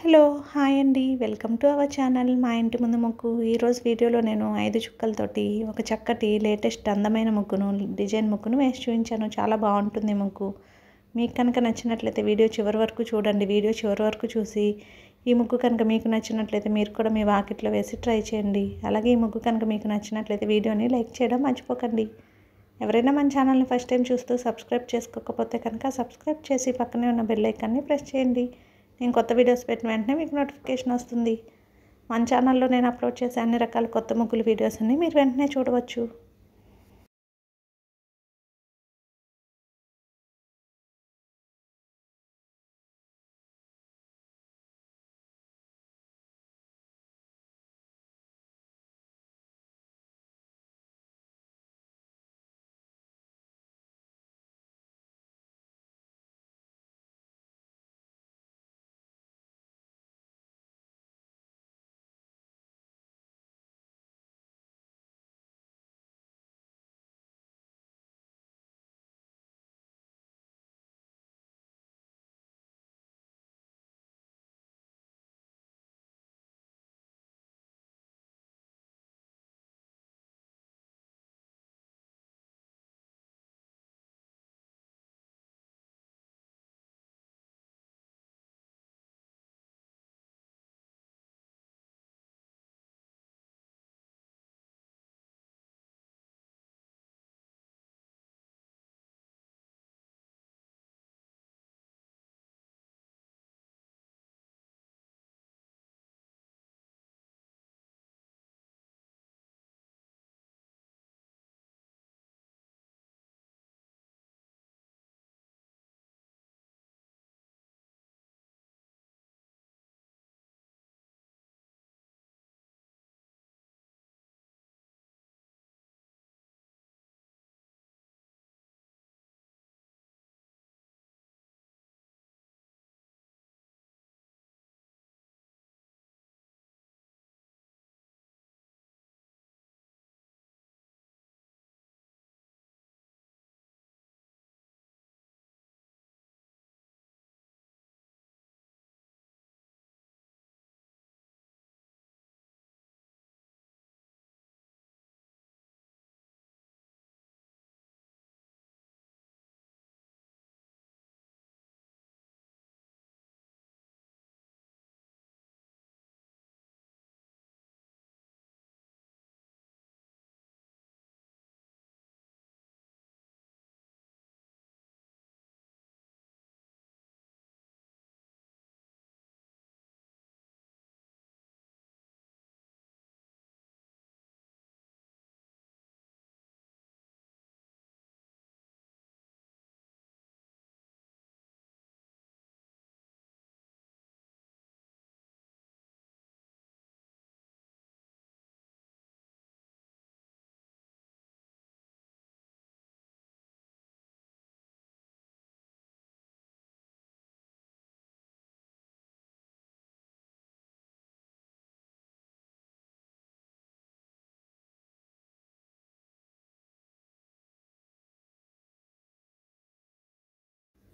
Hello hi అండి welcome to our channel మా ఇంటి ముందు ముగ్గు. ఈరోజు వీడియోలో నేను 5 చుక్కలతోటి ఒక చక్కటి లేటెస్ట్ అందమైన ముగ్గును డిజైన్ ముగ్గును వేసి చూపించాను. చాలా బాగుంటుంది ముగ్గు. మీకు కనుక నచ్చినట్లయితే వీడియో చివరి వరకు చూడండి. వీడియో చివరి వరకు చూసి ఈ ముగ్గు కనుక మీకు నచ్చినట్లయితే మీరు కూడా మీ వాకిట్లో వేసి ట్రై చేయండి. అలాగే ఈ ముగ్గు కనుక మీకు నచ్చినట్లయితే వీడియోని లైక్ చేయడం మర్చిపోకండి. ఎవరైనా మన ఛానల్ని ఫస్ట్ టైం చూస్తూ సబ్స్క్రైబ్ చేసుకోకపోతే కనుక సబ్స్క్రైబ్ చేసి పక్కనే ఉన్న బెల్ ఐకాన్ని ప్రెస్ చేయండి. నేను కొత్త వీడియోస్ పెట్టిన వెంటనే మీకు నోటిఫికేషన్ వస్తుంది. మన ఛానల్లో నేను అప్లోడ్ చేసే అన్ని రకాల కొత్త ముగ్గుల వీడియోస్ అన్ని మీరు వెంటనే చూడవచ్చు.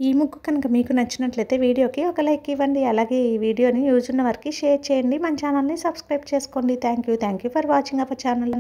ఈ ముగ్గు కనుక మీకు నచ్చినట్లయితే వీడియోకి ఒక లైక్ ఇవ్వండి. అలాగే ఈ వీడియోని యూజ్ ఉన్న వారికి షేర్ చేయండి. మన ఛానల్ని సబ్స్క్రైబ్ చేసుకోండి. Thank you for watching our channel.